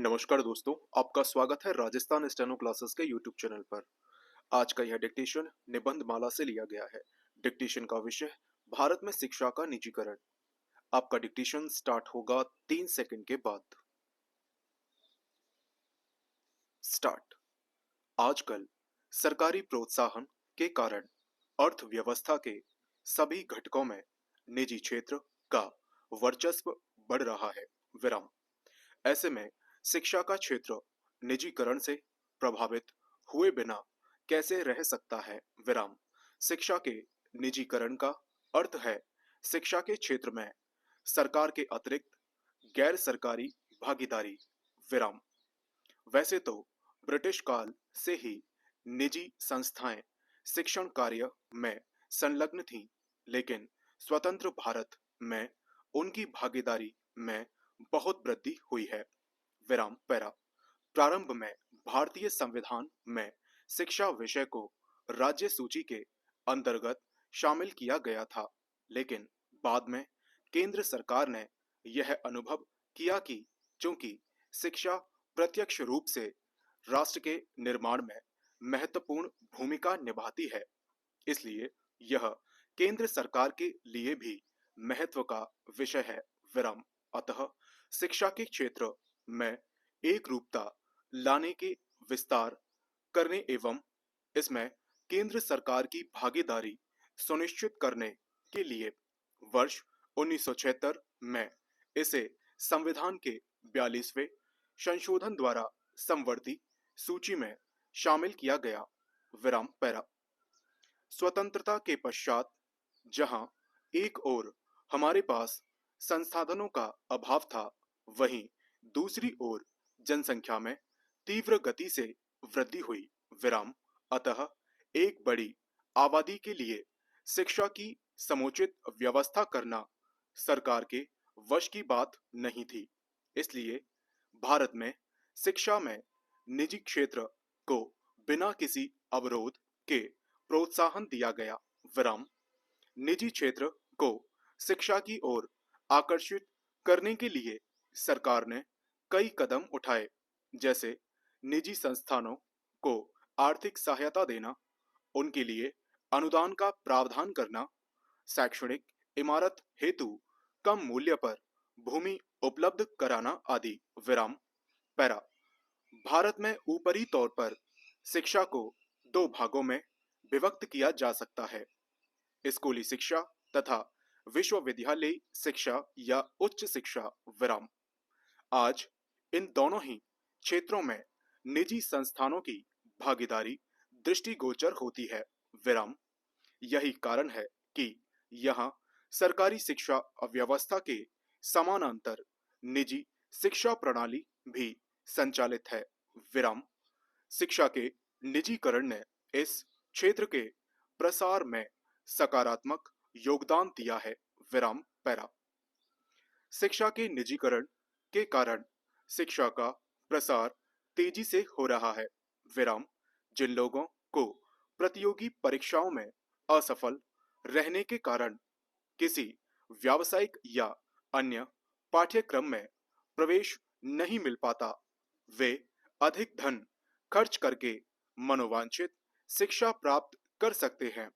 नमस्कार दोस्तों, आपका स्वागत है राजस्थान स्टेनो क्लासेस के यूट्यूब चैनल पर। आज का यह डिक्टेशन निबंध माला से लिया गया है। डिक्टेशन का विषय भारत में शिक्षा का निजीकरण। आपका डिक्टेशन स्टार्ट होगा 3 सेकंड के बाद। स्टार्ट। आजकल सरकारी प्रोत्साहन के कारण अर्थव्यवस्था के सभी घटकों में निजी क्षेत्र का वर्चस्व बढ़ रहा है। विराम। ऐसे में शिक्षा का क्षेत्र निजीकरण से प्रभावित हुए बिना कैसे रह सकता है। विराम। शिक्षा के निजीकरण का अर्थ है शिक्षा के क्षेत्र में सरकार के अतिरिक्त गैर सरकारी भागीदारी। विराम। वैसे तो ब्रिटिश काल से ही निजी संस्थाएं शिक्षण कार्य में संलग्न थीं, लेकिन स्वतंत्र भारत में उनकी भागीदारी में बहुत वृद्धि हुई है। विराम पैरा। प्रारंभ में भारतीय संविधान में शिक्षा विषय को राज्य सूची के अंतर्गत शामिल किया गया था, लेकिन बाद में केंद्र सरकार ने यह अनुभव किया कि चूंकि शिक्षा प्रत्यक्ष रूप से राष्ट्र के निर्माण में महत्वपूर्ण भूमिका निभाती है, इसलिए यह केंद्र सरकार के लिए भी महत्व का विषय है। विराम। अतः शिक्षा के क्षेत्र में एक रूपता लाने के विस्तार करने एवं इसमें केंद्र सरकार की भागीदारी सुनिश्चित करने के लिए वर्ष 1976 में इसे संविधान के 42वें संशोधन द्वारा समवर्ती सूची में शामिल किया गया। विराम पैरा। स्वतंत्रता के पश्चात जहां एक ओर हमारे पास संसाधनों का अभाव था, वहीं दूसरी ओर जनसंख्या में तीव्र गति से वृद्धि हुई। विराम। अतः एक बड़ी आबादी के लिए शिक्षा की समुचित व्यवस्था करना सरकार के वश की बात नहीं थी। इसलिए भारत में शिक्षा में निजी क्षेत्र को बिना किसी अवरोध के प्रोत्साहन दिया गया। विराम। निजी क्षेत्र को शिक्षा की ओर आकर्षित करने के लिए सरकार ने कई कदम उठाए, जैसे निजी संस्थानों को आर्थिक सहायता देना, उनके लिए अनुदान का प्रावधान करना, शैक्षणिक इमारत हेतु कम मूल्य पर भूमि उपलब्ध कराना आदि। विराम पैरा। भारत में ऊपरी तौर पर शिक्षा को दो भागों में विभक्त किया जा सकता है: स्कूली शिक्षा तथा विश्वविद्यालयी शिक्षा या उच्च शिक्षा। विराम। आज इन दोनों ही क्षेत्रों में निजी संस्थानों की भागीदारी दृष्टिगोचर होती है। विराम। यही कारण है कि यहाँ सरकारी शिक्षा व्यवस्था के समानांतर निजी शिक्षा प्रणाली भी संचालित है। विराम। शिक्षा के निजीकरण ने इस क्षेत्र के प्रसार में सकारात्मक योगदान दिया है। विराम पैरा। शिक्षा के निजीकरण के कारण शिक्षा का प्रसार तेजी से हो रहा है। विराम। जिन लोगों को प्रतियोगी परीक्षाओं में असफल रहने के कारण किसी व्यावसायिक या अन्य पाठ्यक्रम में प्रवेश नहीं मिल पाता, वे अधिक धन खर्च करके मनोवांछित शिक्षा प्राप्त कर सकते हैं।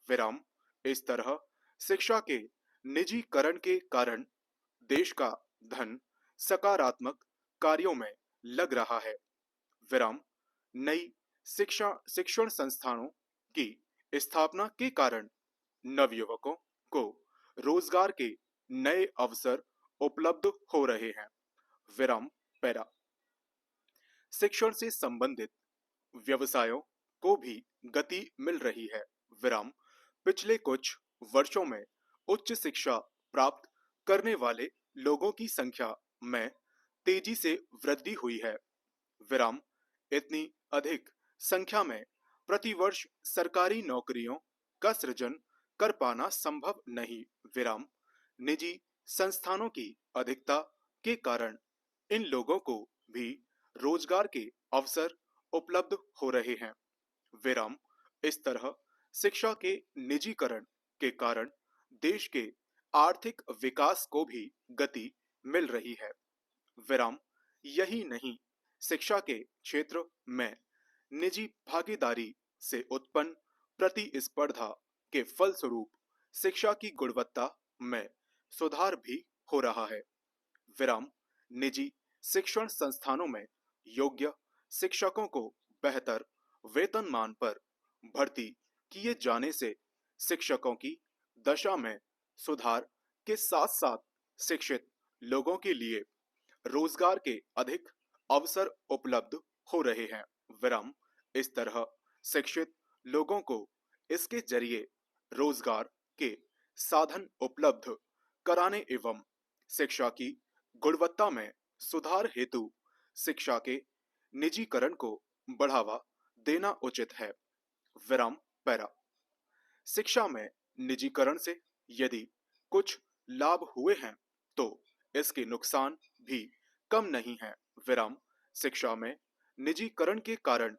विराम। इस तरह शिक्षा के निजीकरण के कारण देश का धन सकारात्मक कार्यों में लग रहा है। विराम। नई शिक्षण संस्थानों की स्थापना के कारण नवयुवकों को रोजगार के नए अवसर उपलब्ध हो रहे हैं। विराम पैरा। शिक्षण से संबंधित व्यवसायों को भी गति मिल रही है। विराम। पिछले कुछ वर्षों में उच्च शिक्षा प्राप्त करने वाले लोगों की संख्या में तेजी से वृद्धि हुई है। विराम। इतनी अधिक संख्या में प्रतिवर्ष सरकारी नौकरियों का सृजन कर पाना संभव नहीं। विराम। निजी संस्थानों की अधिकता के कारण इन लोगों को भी रोजगार के अवसर उपलब्ध हो रहे हैं। विराम। इस तरह शिक्षा के निजीकरण के कारण देश के आर्थिक विकास को भी गति मिल रही है। विराम। यही नहीं, शिक्षा के क्षेत्र में निजी भागीदारी से उत्पन्न प्रतिस्पर्धा के फलस्वरूप शिक्षा की गुणवत्ता में सुधार भी हो रहा है। विराम। निजी शिक्षण संस्थानों में योग्य शिक्षकों को बेहतर वेतनमान पर भर्ती किए जाने से शिक्षकों की दशा में सुधार के साथ साथ शिक्षित लोगों के लिए रोजगार के अधिक अवसर उपलब्ध हो रहे हैं। विराम। इस तरह शिक्षित लोगों को इसके जरिए रोजगार के साधन उपलब्ध कराने एवं शिक्षा की गुणवत्ता में सुधार हेतु शिक्षा के निजीकरण को बढ़ावा देना उचित है। विराम। पैरा। शिक्षा में निजीकरण से यदि कुछ लाभ हुए हैं तो इसके नुकसान भी कम नहीं है। विराम। शिक्षा में निजीकरण के कारण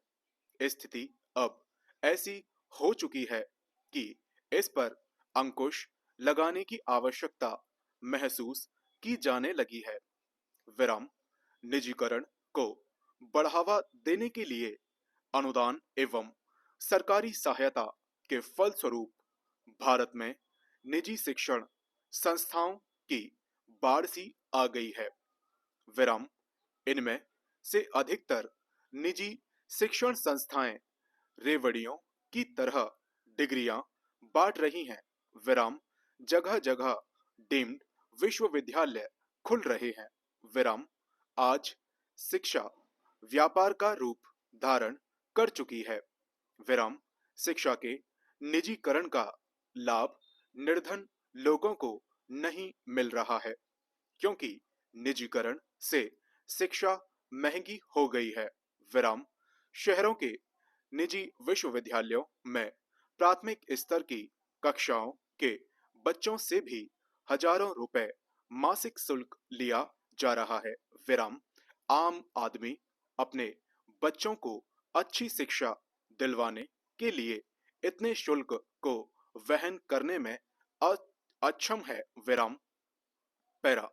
स्थिति अब ऐसी हो चुकी है कि इस पर अंकुश लगाने की आवश्यकता महसूस की जाने लगी है। विराम। निजीकरण को बढ़ावा देने के लिए अनुदान एवं सरकारी सहायता के फलस्वरूप भारत में निजी शिक्षण संस्थाओं की बाढ़ सी आ गई है। विराम। इनमें से अधिकतर निजी शिक्षण संस्थाएं रेवड़ियों की तरह डिग्रियां बांट रही हैं। विराम। जगह जगह डीम्ड विश्वविद्यालय खुल रहे हैं। विराम। आज शिक्षा व्यापार का रूप धारण कर चुकी है। विराम। शिक्षा के निजीकरण का लाभ निर्धन लोगों को नहीं मिल रहा है क्योंकि निजीकरण से शिक्षा महंगी हो गई है। विराम। शहरों के निजी विश्वविद्यालयों में प्राथमिक स्तर की कक्षाओं के बच्चों से भी हजारों रुपए मासिक शुल्क लिया जा रहा है। विराम। आम आदमी अपने बच्चों को अच्छी शिक्षा दिलवाने के लिए इतने शुल्क को वहन करने में अक्षम है। विराम। पैरा।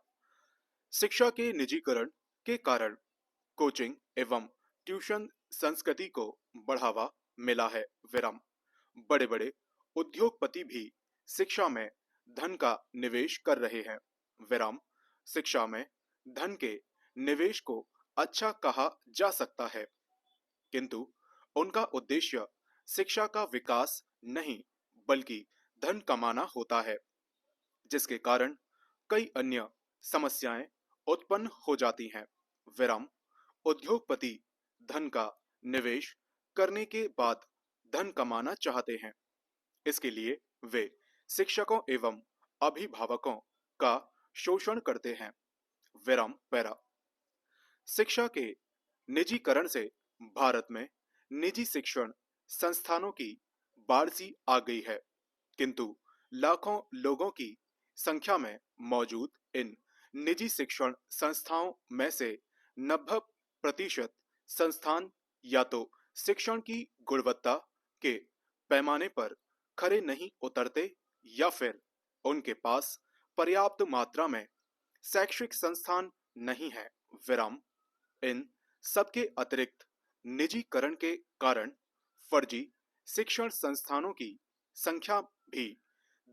शिक्षा के निजीकरण के कारण कोचिंग एवं ट्यूशन संस्कृति को बढ़ावा मिला है। विराम। बड़े बड़े उद्योगपति भी शिक्षा में धन का निवेश कर रहे हैं। विराम। शिक्षा में धन के निवेश को अच्छा कहा जा सकता है किंतु उनका उद्देश्य शिक्षा का विकास नहीं बल्कि धन कमाना होता है जिसके कारण कई अन्य समस्याएं उत्पन्न हो जाती हैं। विराम। उद्योगपति धन का निवेश करने के बाद धन कमाना चाहते हैं। इसके लिए वे शिक्षकों एवं अभिभावकों का शोषण करते हैं। विराम। पैरा। शिक्षा के निजीकरण से भारत में निजी शिक्षण संस्थानों की बाढ़ सी आ गई है किंतु लाखों लोगों की संख्या में मौजूद इन निजी शिक्षण संस्थाओं में से 90% संस्थान या तो शिक्षण की गुणवत्ता के पैमाने पर खरे नहीं उतरते या फिर उनके पास पर्याप्त मात्रा में शैक्षिक संस्थान नहीं है। विराम। इन सबके अतिरिक्त निजीकरण के कारण फर्जी शिक्षण संस्थानों की संख्या भी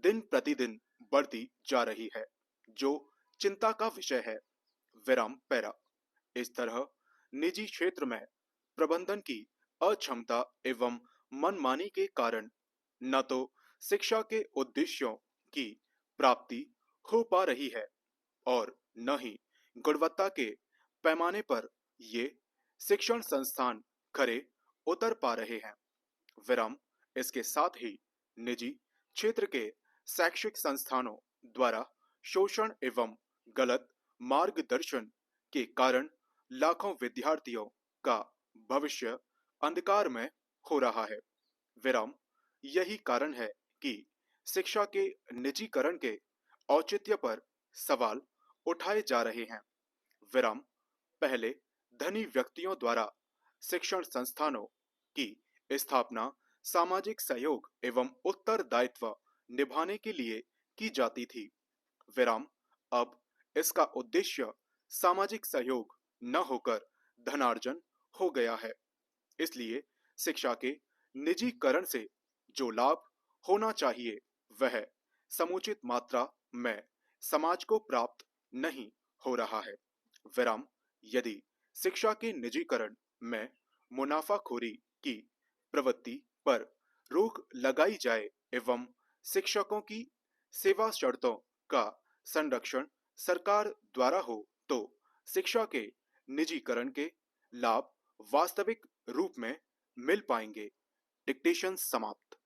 दिन प्रतिदिन बढ़ती जा रही है जो चिंता का विषय है। विराम। पैरा। इस तरह निजी क्षेत्र में प्रबंधन की अक्षमता एवं मनमानी के कारण न तो शिक्षा के उद्देश्यों की प्राप्ति हो पा रही है और न ही गुणवत्ता के पैमाने पर ये शिक्षण संस्थान खरे उतर पा रहे हैं। विराम। इसके साथ ही निजी क्षेत्र के शैक्षिक संस्थानों द्वारा शोषण एवं गलत मार्गदर्शन के कारण लाखों विद्यार्थियों का भविष्य अंधकार में हो रहा है। विराम। यही कारण है कि शिक्षा के निजीकरण के औचित्य पर सवाल उठाए जा रहे हैं। विराम। पहले धनी व्यक्तियों द्वारा शिक्षण संस्थानों की स्थापना सामाजिक सहयोग एवं उत्तरदायित्व निभाने के लिए की जाती थी। विराम। अब इसका उद्देश्य सामाजिक सहयोग न होकर धनार्जन हो गया है। इसलिए शिक्षा के निजीकरण से जो लाभ होना चाहिए वह समुचित मात्रा में समाज को प्राप्त नहीं हो रहा है। विराम, यदि शिक्षा के निजीकरण में मुनाफाखोरी की प्रवृत्ति पर रोक लगाई जाए एवं शिक्षकों की सेवा शर्तों का संरक्षण सरकार द्वारा हो तो शिक्षा के निजीकरण के लाभ वास्तविक रूप में मिल पाएंगे। डिक्टेशन समाप्त।